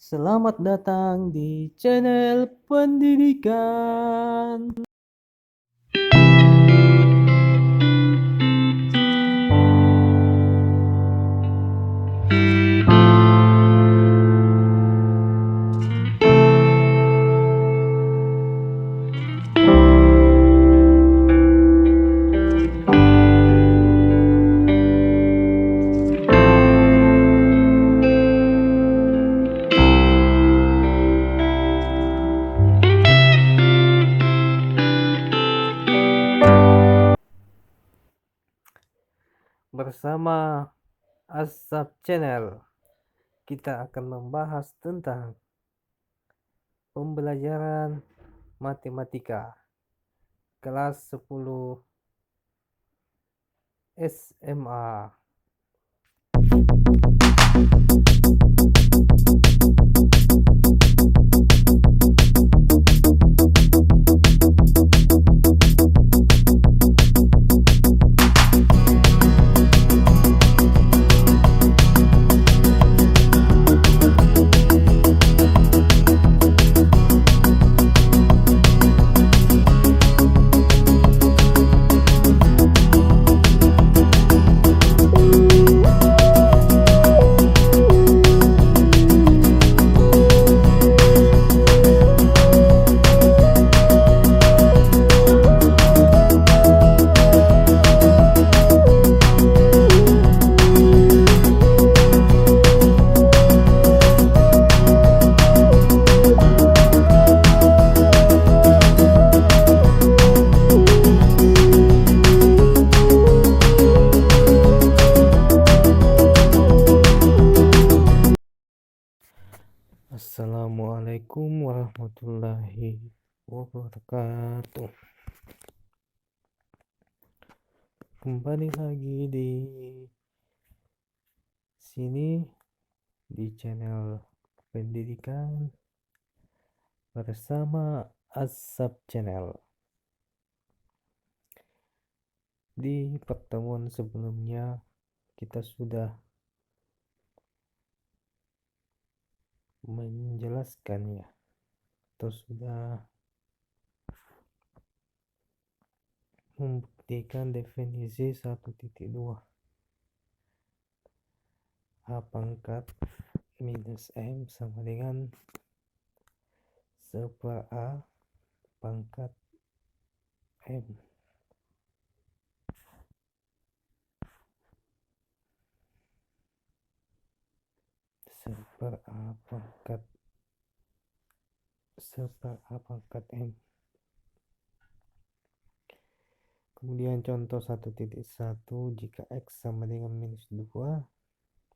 Selamat datang di channel pendidikan. Bersama Asap Channel, kita akan membahas tentang pembelajaran matematika kelas 10 SMA. Assalamualaikum warahmatullahi wabarakatuh. Kembali lagi di sini di channel pendidikan bersama Asap Channel. Di pertemuan sebelumnya kita sudah menjelaskannya atau sudah membuktikan definisi 1.2 A pangkat minus M sama dengan 1/A pangkat M. M. Kemudian contoh 1.1, jika X sama dengan minus 2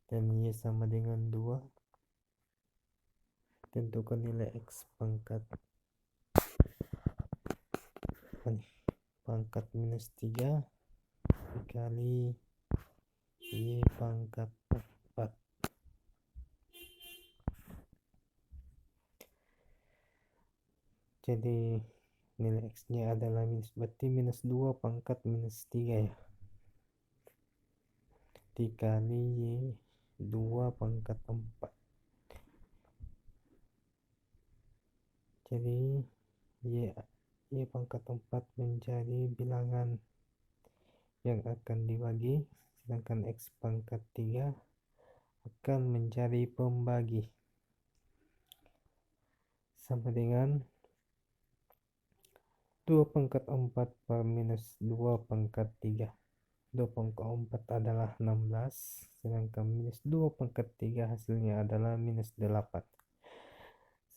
dan Y sama dengan 2, tentukan nilai X pangkat minus 3 dikali Y pangkat 4. Jadi nilai X nya adalah berarti minus 2 pangkat minus 3 ya, dikali Y 2 pangkat 4. Jadi Y pangkat 4 menjadi bilangan yang akan dibagi, sedangkan X pangkat 3 akan menjadi pembagi, sama dengan 2 pangkat 4 per minus 2 pangkat 3. 2 pangkat 4 adalah 16, sedangkan minus 2 pangkat 3 hasilnya adalah minus 8.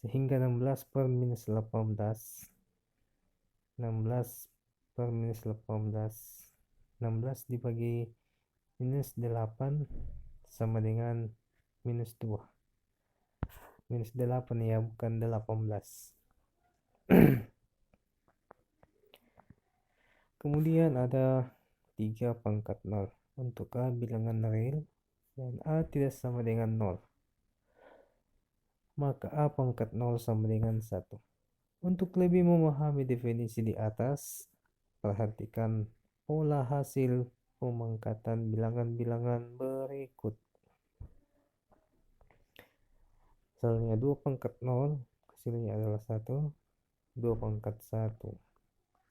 Sehingga 16 per minus 18, 16 per minus 18, 16 dibagi minus 8 sama dengan minus 2. Minus 8 ya, bukan 18. Kemudian ada 3 pangkat 0. Untuk A bilangan real dan A tidak sama dengan 0, maka A pangkat 0 sama dengan 1. Untuk lebih memahami definisi di atas, perhatikan pola hasil pemangkatan bilangan-bilangan berikut. asalnya 2 pangkat 0, hasilnya adalah 1. 2 pangkat 1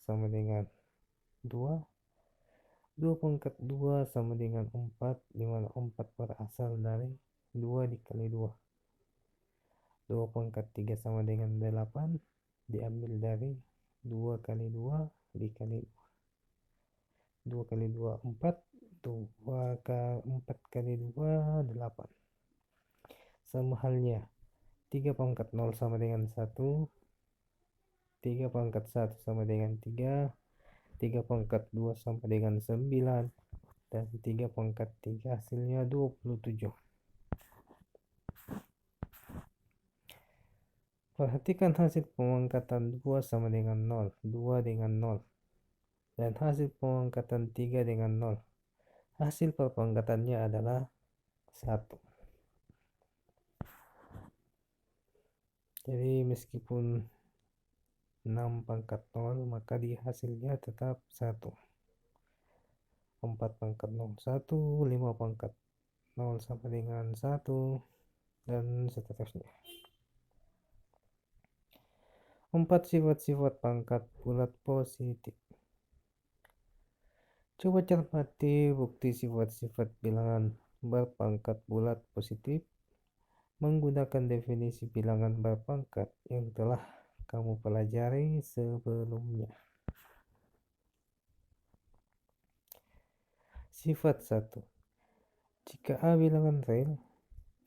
sama dengan 2. 2 pangkat 2 sama dengan 4, di mana 4 berasal dari 2 dikali 2. 2 pangkat 3 sama dengan 8, diambil dari 2 kali 2 dikali 2. 2 kali 2 4, 4 kali 2 8. Sama halnya 3 pangkat 0 sama dengan 1, 3 pangkat 1 sama dengan 3, 3 pangkat 2 sama dengan 9, dan 3 pangkat 3 hasilnya 27. Perhatikan hasil pemangkatan 2 sama dengan 0, 2 dengan 0, dan hasil pemangkatan 3 dengan 0. Hasil perpangkatannya adalah 1. Jadi meskipun 6 pangkat 0, maka di hasilnya tetap 1. 4 pangkat 0 1, 5 pangkat 0 sama dengan 1, dan seterusnya. 4 sifat-sifat pangkat bulat positif. Coba cermati bukti sifat-sifat bilangan berpangkat bulat positif menggunakan definisi bilangan berpangkat yang telah kamu pelajari sebelumnya. Sifat 1. Jika A bilangan real,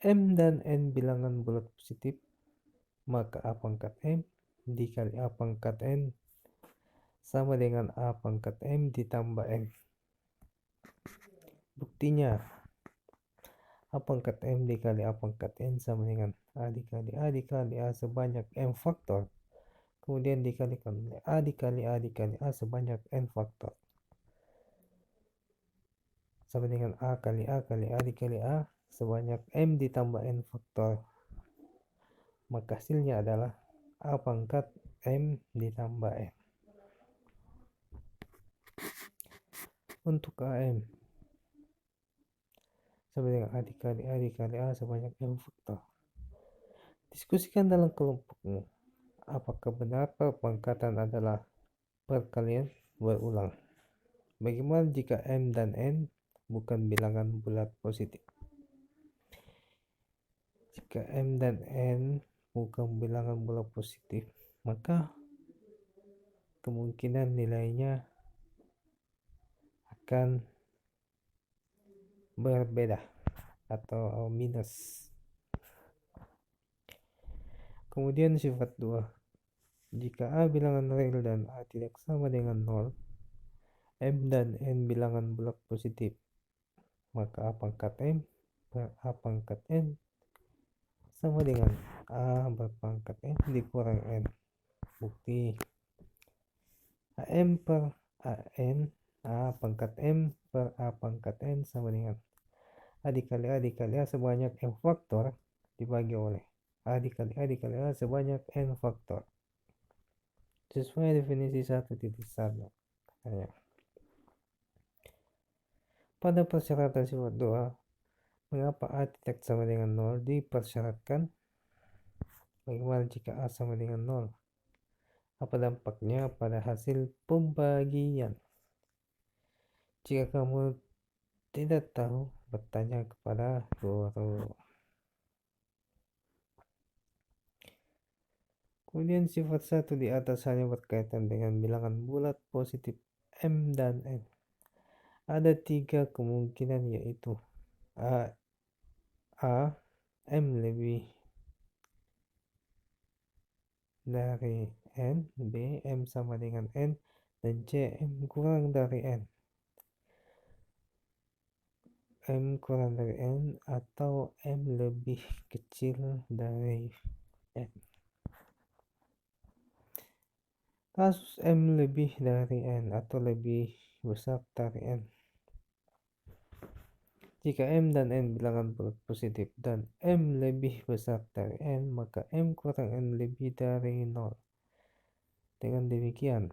M dan N bilangan bulat positif, maka A pangkat M dikali A pangkat N sama dengan A pangkat M ditambah N. Buktinya, A pangkat M dikali A pangkat N sama dengan A dikali A sebanyak M faktor, kemudian dikalikan oleh A dikali A sebanyak N faktor, sama dengan A kali A dikali A sebanyak M ditambah N faktor. Maka hasilnya adalah A pangkat M ditambah N. Untuk AM sama dengan A dikali A sebanyak M faktor. Diskusikan dalam kelompokmu, apakah benar perpangkatan adalah perkalian berulang? Bagaimana jika M dan N bukan bilangan bulat positif? Jika M dan N bukan bilangan bulat positif, maka kemungkinan nilainya akan berbeda atau minus. Kemudian sifat 2. Jika A bilangan real dan A tidak sama dengan 0, M dan N bilangan bulat positif, maka A pangkat M per A pangkat N sama dengan A berpangkat N dikurang N. Bukti AM per AN, A pangkat M per A pangkat N sama dengan A dikali A sebanyak M faktor dibagi oleh A dikali A sebanyak N faktor. Sesuai definisi 1.1 katanya. Pada persyaratan sifat 2, mengapa A tidak sama dengan 0 dipersyaratkan? Bagaimana jika A sama dengan 0? Apa dampaknya pada hasil pembagian? Jika kamu tidak tahu, bertanya kepada guru. Kemudian sifat 1 di atas hanya berkaitan dengan bilangan bulat positif M dan N. Ada 3 kemungkinan, yaitu A M lebih dari N, B M sama dengan N, dan C M kurang dari N. M kurang dari N atau M lebih kecil dari N. Kasus M lebih dari N atau lebih besar dari N. Jika M dan N bilangan bulat positif dan M lebih besar dari N, maka M kurang N lebih dari 0. Dengan demikian,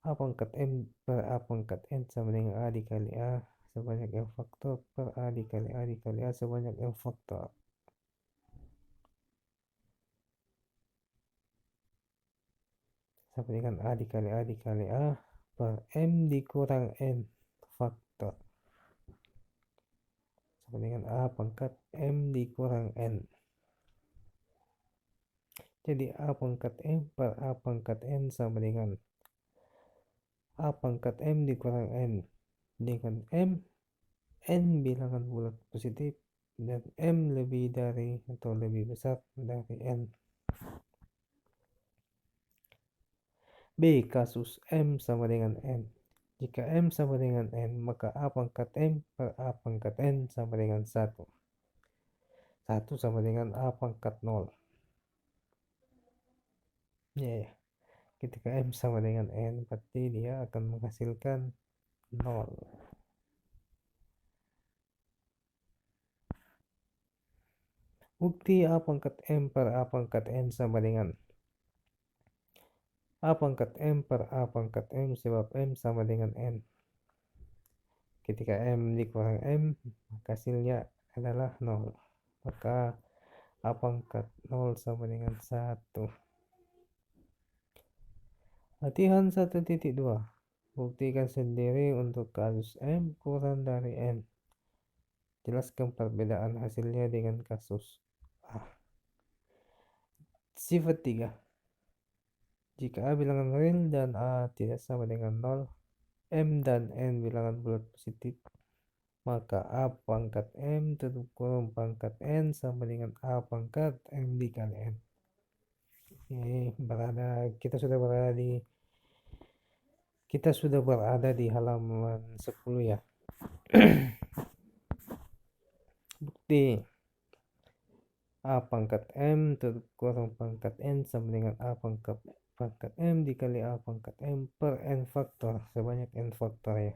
A pangkat M per A pangkat N sama dengan A dikali A sebanyak M faktor per A dikali A sebanyak M faktor. sama dengan A dikali A dikali A per M dikurang N faktor sama dengan A pangkat M dikurang N. Jadi A pangkat M per A pangkat N sama dengan A pangkat M dikurang N dengan N bilangan bulat positif dan M lebih dari atau lebih besar dari N. B. Kasus M sama dengan N. Jika M sama dengan N, maka A pangkat M per A pangkat N sama dengan 1. 1 sama dengan A pangkat 0. Ya, ketika M sama dengan N, berarti dia akan menghasilkan 0. Bukti A pangkat M per A pangkat N sama dengan A pangkat M per A pangkat M sebab M sama dengan N. Ketika M dikurang M, maka hasilnya adalah 0. Maka A pangkat 0 sama dengan 1. Latihan 1.2. Buktikan sendiri untuk kasus M kurang dari N. Jelaskan perbedaan hasilnya dengan kasus A. Sifat 3. Jika A bilangan real dan A tidak sama dengan 0, M dan N bilangan bulat positif, maka A pangkat M tutup kurung pangkat N sama dengan A pangkat M dikali N. Ini kita sudah berada di halaman 10 ya. Bukti A pangkat M tutup kurung pangkat N sama dengan A pangkat M dikali A pangkat M per N faktor sebanyak N faktor ya.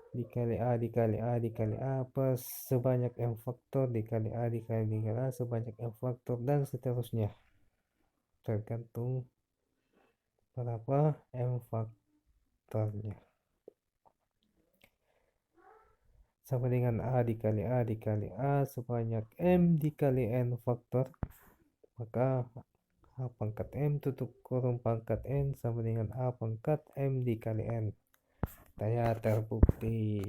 Dikali A dikali A dikali A plus sebanyak M faktor dikali A dikali A sebanyak M faktor dan seterusnya. Tergantung berapa M faktornya. Sama dengan A dikali A dikali A sebanyak M dikali N faktor. Maka A pangkat M tutup kurung pangkat N sama dengan A pangkat M dikali N. Saya terbukti.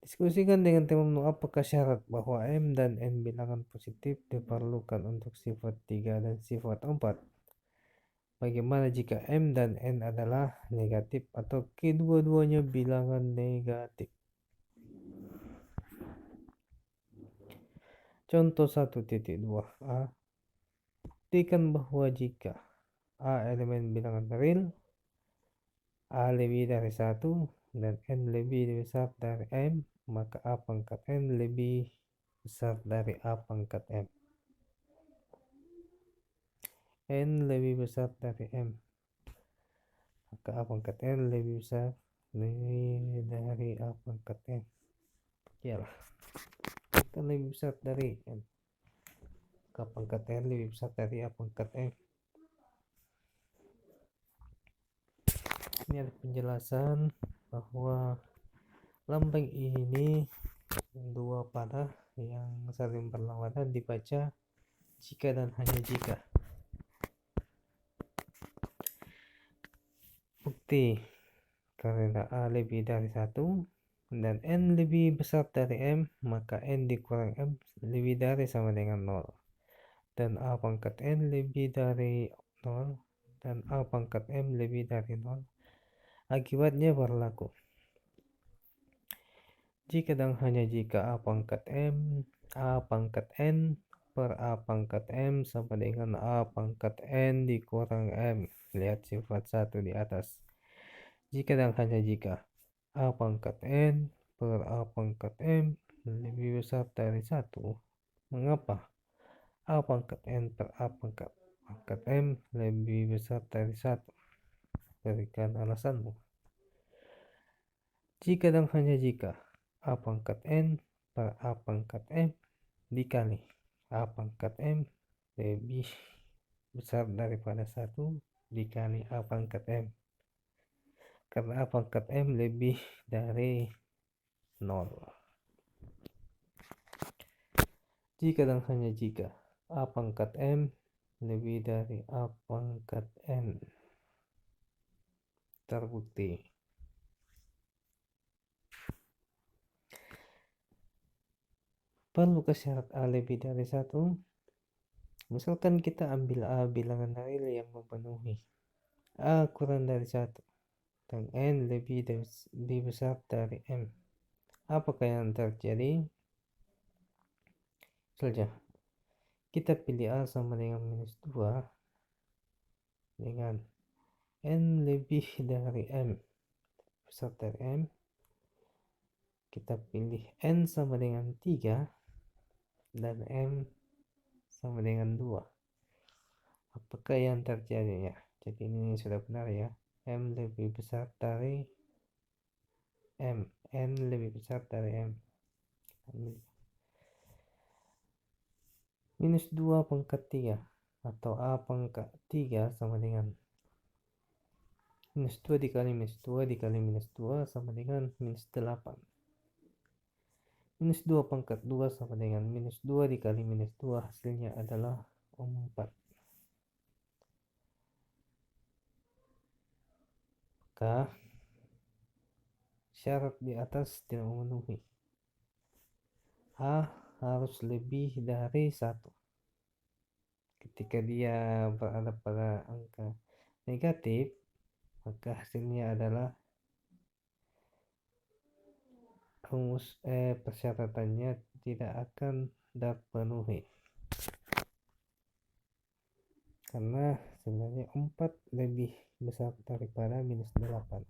Diskusikan dengan temanmu apakah syarat bahwa M dan N bilangan positif diperlukan untuk sifat 3 dan sifat 4. Bagaimana jika M dan N adalah negatif atau kedua-duanya bilangan negatif? Contoh 1.2a. Buktikan bahwa jika A elemen bilangan real, A lebih dari 1 dan N lebih besar dari M, maka A pangkat N lebih besar dari A pangkat M. N lebih besar dari M, maka A pangkat N lebih besar dari A pangkat M. Iyalah, kan lebih besar dari M. A pangkat N lebih besar dari A pangkat M. Ini ada penjelasan bahwa lambang ini dua panah yang saling berlawanan dibaca jika dan hanya jika. Bukti karena A lebih dari 1 dan N lebih besar dari M, maka N dikurang M lebih dari sama dengan 0 dan A pangkat N lebih dari 0 dan A pangkat M lebih dari 0. Akibatnya berlaku jika dan hanya jika A pangkat N per A pangkat M sama dengan A pangkat N dikurang M. Lihat sifat 1 di atas. Jika dan hanya jika A pangkat N per A pangkat M lebih besar dari 1. Mengapa? A pangkat N per A pangkat M lebih besar dari 1. Berikan alasanmu. Jika dan hanya jika A pangkat N per A pangkat M dikali A pangkat M lebih besar daripada 1 dikali A pangkat M. Karena A pangkat M lebih dari 0. Jika dan hanya jika A pangkat M lebih dari A pangkat N. Terbukti. Perlukah syarat A lebih dari 1? Misalkan kita ambil A bilangan real yang memenuhi A kurang dari 1 dan N lebih besar dari M. Apakah yang terjadi? Saja kita pilih A sama dengan minus 2 dengan N lebih dari M, besar dari M. Kita pilih N sama dengan 3 dan M sama dengan 2. Apakah yang terjadi ya? Jadi ini sudah benar ya. M lebih besar dari M. N lebih besar dari M. Minus 2 pangkat 3 atau A pangkat 3 sama dengan minus 2 dikali minus 2 dikali minus 2 sama dengan minus 8. Minus 2 pangkat 2 sama dengan minus 2 dikali minus 2, hasilnya adalah 4. Maka syarat di atas tidak memenuhi. A harus lebih dari 1. Ketika dia berada pada angka negatif, maka hasilnya adalah persyaratannya tidak akan terpenuhi. Karena sebenarnya 4 lebih besar daripada minus 8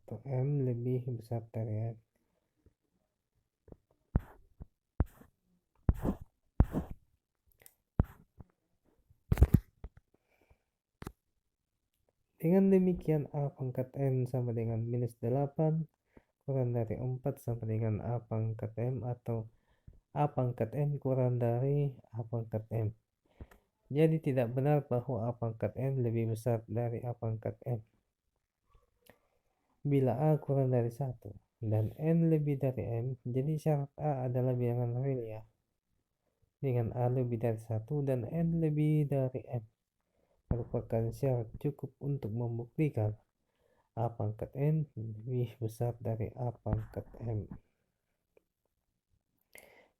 atau M lebih besar dari M. Dengan demikian A pangkat N sama dengan minus 8 kurang dari 4 sama dengan A pangkat M atau A pangkat N kurang dari A pangkat M. Jadi tidak benar bahwa A pangkat N lebih besar dari A pangkat M. Bila A kurang dari 1 dan N lebih dari M, jadi syarat A adalah bilangan real ya. Dengan A lebih dari 1 dan N lebih dari M merupakan syarat cukup untuk membuktikan A pangkat N lebih besar dari A pangkat M.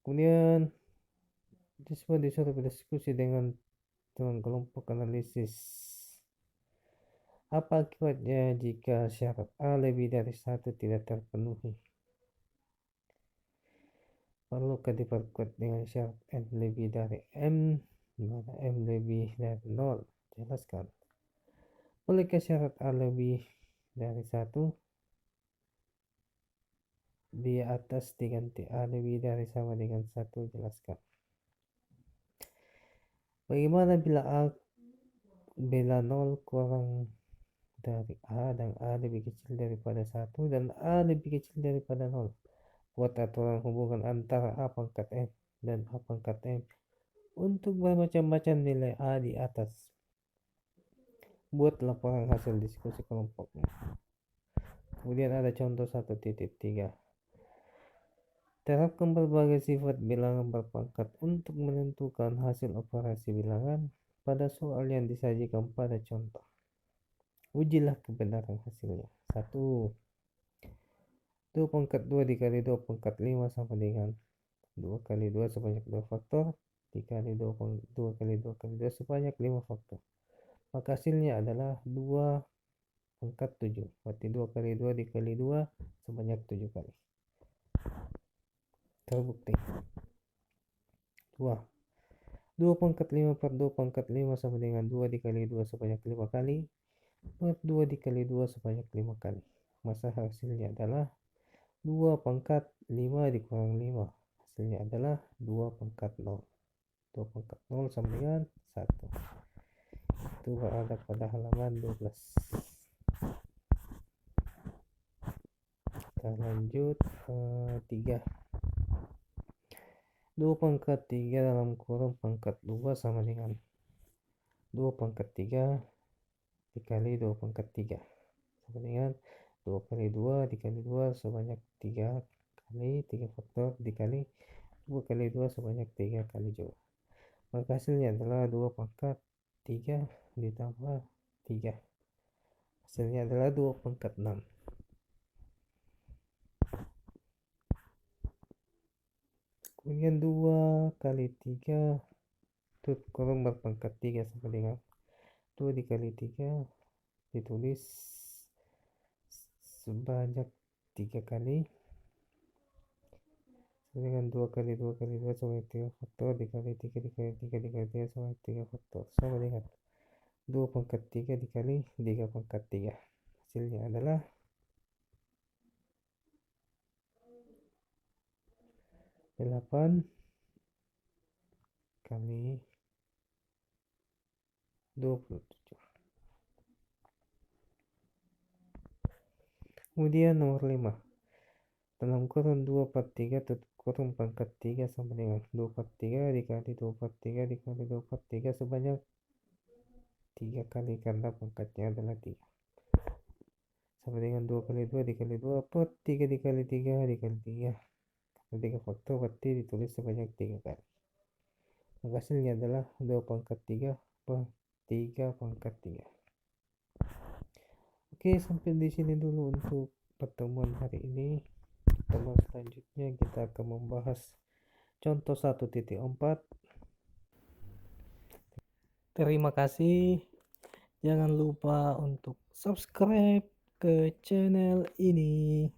Kemudian disuruh berdiskusi dengan teman kelompok analisis. Apa akibatnya jika syarat A lebih dari 1 tidak terpenuhi? Perlukah diperkuat dengan syarat N lebih dari M, di mana M lebih dari 0? Jelaskan. Bolehkah syarat A lebih dari 1? Di atas diganti A lebih dari sama dengan 1. Jelaskan. Bagaimana bila 0 kurang dari A dan A lebih kecil daripada 1 dan A lebih kecil daripada 0? Buat aturan hubungan antara A pangkat N dan A pangkat M untuk bermacam-macam nilai A di atas. Buat laporan hasil diskusi kelompoknya. Kemudian ada contoh 1.3. Terapkan berbagai sifat bilangan berpangkat untuk menentukan hasil operasi bilangan pada soal yang disajikan pada contoh. Ujilah kebenaran hasilnya. 1. 2 pangkat 2 dikali 2 pangkat 5 sama dengan 2 kali 2 sebanyak 2 faktor dikali 2 kali 2 kali 2 sebanyak 5 faktor. Maka hasilnya adalah 2 pangkat 7. Berarti 2 kali 2 dikali 2 sebanyak 7 kali. Terbukti. 2 pangkat 5 per 2 pangkat 5 sama dengan 2 dikali 2 sebanyak 5 kali per 2 dikali 2 sebanyak 5 kali. Maka hasilnya adalah 2 pangkat 5 dikurang 5. Hasilnya adalah 2 pangkat 0. 2 pangkat 0 sama dengan 1. Itu berada pada halaman 12. Kita lanjut 3. 2 pangkat 3 dalam kurung pangkat 2 sama dengan 2 pangkat 3 dikali 2 pangkat 3 sama dengan 2 kali 2 dikali 2 sebanyak 3 kali 3 faktor dikali 2 kali 2 sebanyak 3 kali juga. Maka hasilnya adalah 2 pangkat 3 ditambah 3. Hasilnya adalah 2 pangkat 6. Kemudian 2 kali 3 itu kurang berpangkat 3 sama dengan 2 dikali 3 ditulis sebanyak 3 kali dengan 2 kali 2 kali 2 sama 3 faktor dikali 3 dikali 3 dikali 3 sama 3 faktor sama dengan 2 pangkat 3 dikali 3 pangkat 3. Hasilnya adalah 8 kali 27. Kemudian nomor 5. Dalam kurun 2 per 3 tutup kurung pangkat 3 sama dengan 2 per 3 dikali 2 per 3 dikali 2 per 3 sebanyak 3 kali karena pangkatnya adalah 3. Sama dengan 2 kali 2 dikali 2 per 3 dikali 3 dikali 3. Karena 3 faktor berarti ditulis sebanyak 3 kali. Maka hasilnya adalah 2 pangkat 3 per 3 pangkat 3. Oke, sampai di sini dulu untuk pertemuan hari ini. Pertemuan selanjutnya kita akan membahas contoh 1.4. Terima kasih. Jangan lupa untuk subscribe ke channel ini.